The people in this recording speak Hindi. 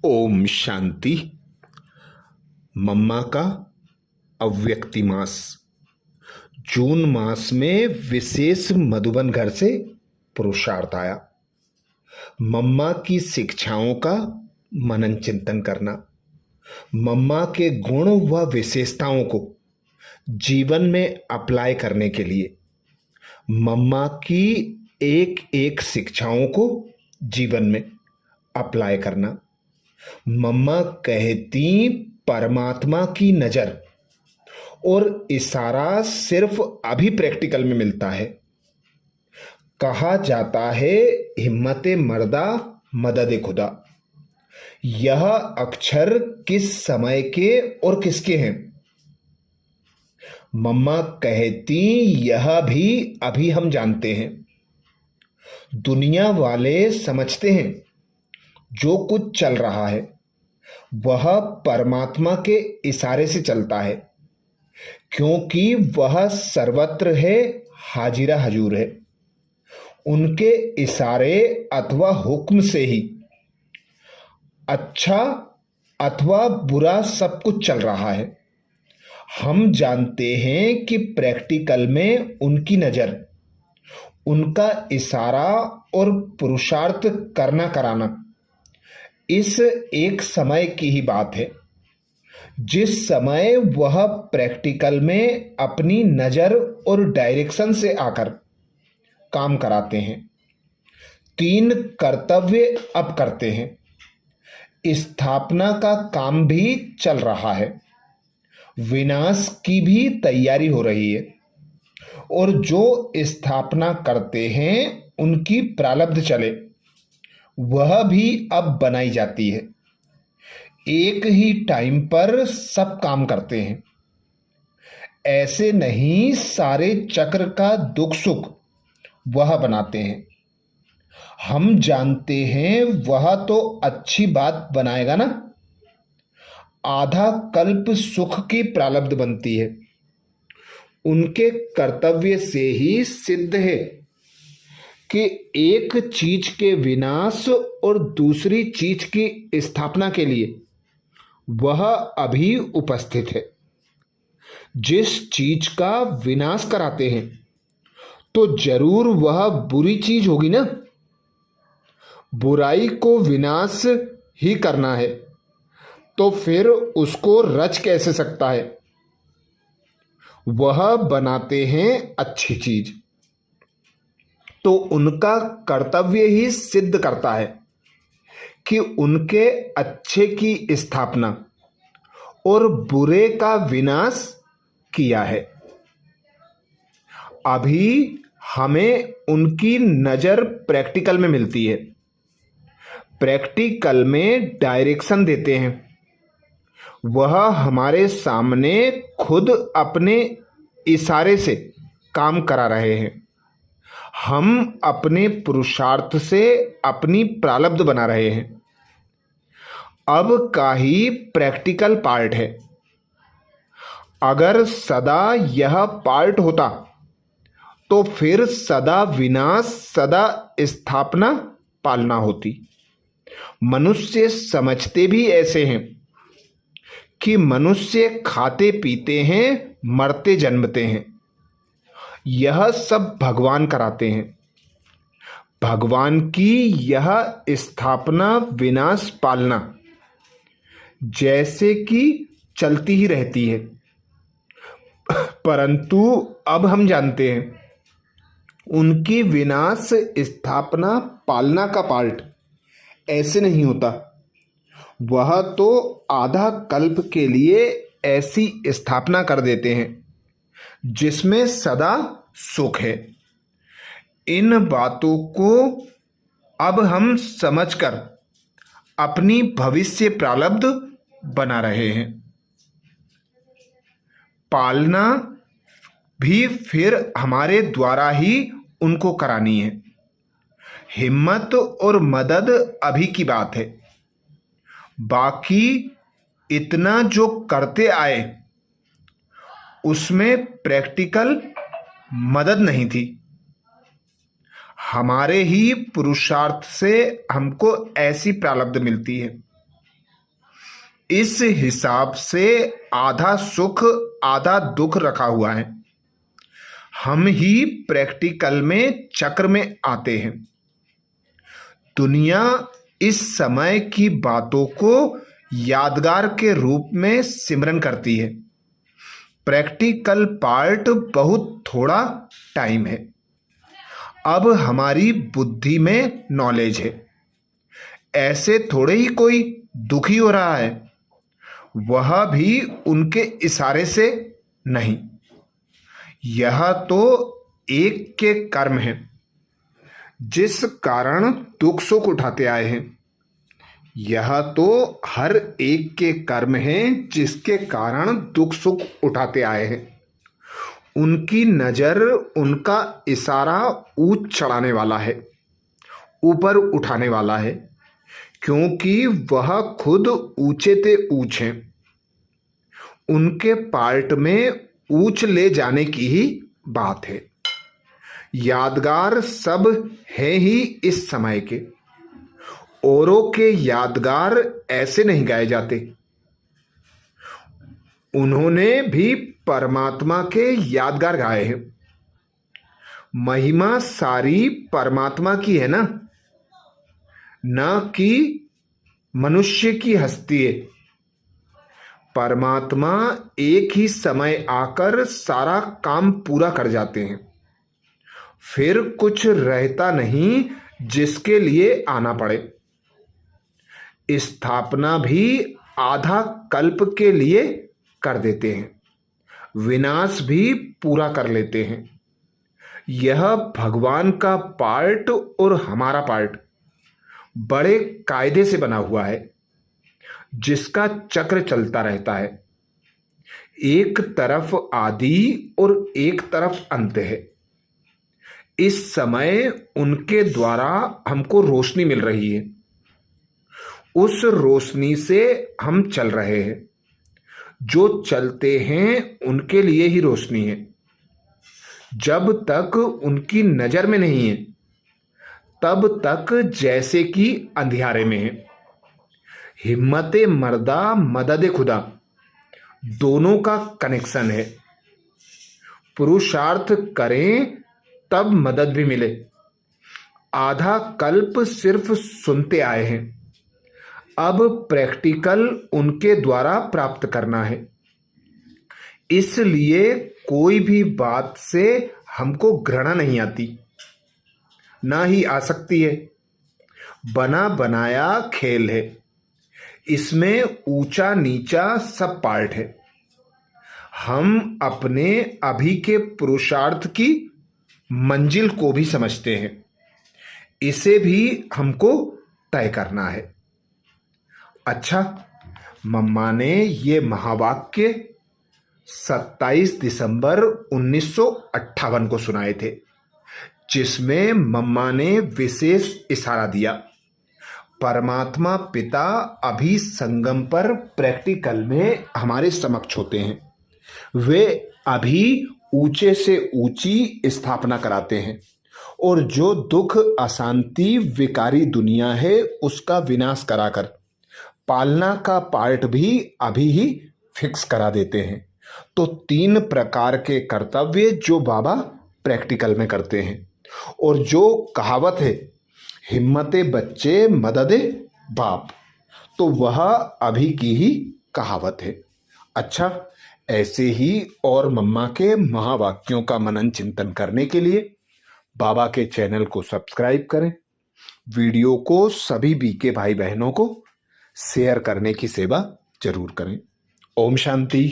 ओम शांति। मम्मा का अव्यक्ति मास। जून मास में विशेष मधुबन घर से पुरुषार्थ आया। मम्मा की शिक्षाओं का मनन चिंतन करना, मम्मा के गुण व विशेषताओं को जीवन में अप्लाई करने के लिए, मम्मा की एक एक शिक्षाओं को जीवन में अप्लाई करना। मम्मा कहती परमात्मा की नजर और इशारा सिर्फ अभी प्रैक्टिकल में मिलता है। कहा जाता है हिम्मत मर्दा मदद खुदा। यह अक्षर किस समय के और किसके हैं? मम्मा कहती यह भी अभी हम जानते हैं। दुनिया वाले समझते हैं जो कुछ चल रहा है वह परमात्मा के इशारे से चलता है, क्योंकि वह सर्वत्र है, हाजिरा हजूर है। उनके इशारे अथवा हुक्म से ही अच्छा अथवा बुरा सब कुछ चल रहा है। हम जानते हैं कि प्रैक्टिकल में उनकी नजर, उनका इशारा और पुरुषार्थ करना कराना इस एक समय की ही बात है, जिस समय वह प्रैक्टिकल में अपनी नजर और डायरेक्शन से आकर काम कराते हैं। 3 कर्तव्य अब करते हैं। स्थापना का काम भी चल रहा है, विनाश की भी तैयारी हो रही है, और जो स्थापना करते हैं उनकी प्रारब्ध चले वह भी अब बनाई जाती है। एक ही टाइम पर सब काम करते हैं। ऐसे नहीं सारे चक्र का दुख सुख वह बनाते हैं। हम जानते हैं वह तो अच्छी बात बनाएगा ना। आधा कल्प सुख की प्रारब्ध बनती है। उनके कर्तव्य से ही सिद्ध है कि एक चीज के विनाश और दूसरी चीज की स्थापना के लिए वह अभी उपस्थित है। जिस चीज का विनाश कराते हैं तो जरूर वह बुरी चीज होगी ना। बुराई को विनाश ही करना है तो फिर उसको रच कैसे सकता है? वह बनाते हैं अच्छी चीज, तो उनका कर्तव्य ही सिद्ध करता है कि उनके अच्छे की स्थापना और बुरे का विनाश किया है। अभी हमें उनकी नजर प्रैक्टिकल में मिलती है। प्रैक्टिकल में डायरेक्शन देते हैं। वह हमारे सामने खुद अपने इशारे से काम करा रहे हैं। हम अपने पुरुषार्थ से अपनी प्रारब्ध बना रहे हैं। अब का ही प्रैक्टिकल पार्ट है। अगर सदा यह पार्ट होता तो फिर सदा विनाश सदा स्थापना पालना होती। मनुष्य समझते भी ऐसे हैं कि मनुष्य खाते पीते हैं, मरते जन्मते हैं। यह सब भगवान कराते हैं। भगवान की यह स्थापना विनाश पालना जैसे कि चलती ही रहती है। परंतु अब हम जानते हैं उनकी विनाश स्थापना पालना का पार्ट ऐसे नहीं होता। वह तो आधा कल्प के लिए ऐसी स्थापना कर देते हैं जिसमें सदा सुख है। इन बातों को अब हम समझकर अपनी भविष्य प्रारब्ध बना रहे हैं। पालना भी फिर हमारे द्वारा ही उनको करानी है। हिम्मत और मदद अभी की बात है। बाकी इतना जो करते आए उसमें प्रैक्टिकल मदद नहीं थी। हमारे ही पुरुषार्थ से हमको ऐसी प्रारब्ध मिलती है। इस हिसाब से आधा सुख आधा दुख रखा हुआ है। हम ही प्रैक्टिकल में चक्र में आते हैं। दुनिया इस समय की बातों को यादगार के रूप में सिमरन करती है। प्रैक्टिकल पार्ट बहुत थोड़ा टाइम है। अब हमारी बुद्धि में नॉलेज है। ऐसे थोड़े ही कोई दुखी हो रहा है, वह भी उनके इशारे से नहीं। यह तो एक के कर्म है जिस कारण दुख सुख उठाते आए हैं। यह तो हर एक के कर्म हैं जिसके कारण दुख सुख उठाते आए हैं। उनकी नज़र, उनका इशारा ऊंच चढ़ाने वाला है, ऊपर उठाने वाला है, क्योंकि वह खुद ऊंचे ते ऊंच हैं। उनके पार्ट में ऊंच ले जाने की ही बात है। यादगार सब है ही इस समय के। औरों के यादगार ऐसे नहीं गाए जाते। उन्होंने भी परमात्मा के यादगार गाए हैं। महिमा सारी परमात्मा की है ना कि मनुष्य की हस्ती है। परमात्मा एक ही समय आकर सारा काम पूरा कर जाते हैं। फिर कुछ रहता नहीं जिसके लिए आना पड़े। स्थापना भी आधा कल्प के लिए कर देते हैं, विनाश भी पूरा कर लेते हैं। यह भगवान का पार्ट और हमारा पार्ट बड़े कायदे से बना हुआ है, जिसका चक्र चलता रहता है। एक तरफ आदि और एक तरफ अंत है। इस समय उनके द्वारा हमको रोशनी मिल रही है। उस रोशनी से हम चल रहे हैं। जो चलते हैं उनके लिए ही रोशनी है। जब तक उनकी नजर में नहीं है तब तक जैसे कि अंधियारे में है। हिम्मते मर्दा मदद खुदा दोनों का कनेक्शन है। पुरुषार्थ करें तब मदद भी मिले। आधा कल्प सिर्फ सुनते आए हैं, अब प्रैक्टिकल उनके द्वारा प्राप्त करना है। इसलिए कोई भी बात से हमको घृणा नहीं आती, ना ही आ सकती है। बना बनाया खेल है। इसमें ऊंचा नीचा सब पार्ट है। हम अपने अभी के पुरुषार्थ की मंजिल को भी समझते हैं। इसे भी हमको तय करना है। अच्छा, मम्मा ने ये महावाक्य 27 दिसंबर 1958 को सुनाए थे, जिसमें मम्मा ने विशेष इशारा दिया। परमात्मा पिता अभी संगम पर प्रैक्टिकल में हमारे समक्ष होते हैं। वे अभी ऊंचे से ऊंची स्थापना कराते हैं और जो दुख अशांति विकारी दुनिया है उसका विनाश कराकर पालना का पार्ट भी अभी ही फिक्स करा देते हैं। तो 3 प्रकार के कर्तव्य जो बाबा प्रैक्टिकल में करते हैं। और जो कहावत है हिम्मते बच्चे मददे बाप, तो वह अभी की ही कहावत है। अच्छा, ऐसे ही और मम्मा के महावाक्यों का मनन चिंतन करने के लिए बाबा के चैनल को सब्सक्राइब करें। वीडियो को सभी बीके भाई बहनों को शेयर करने की सेवा जरूर करें। ओम शांति।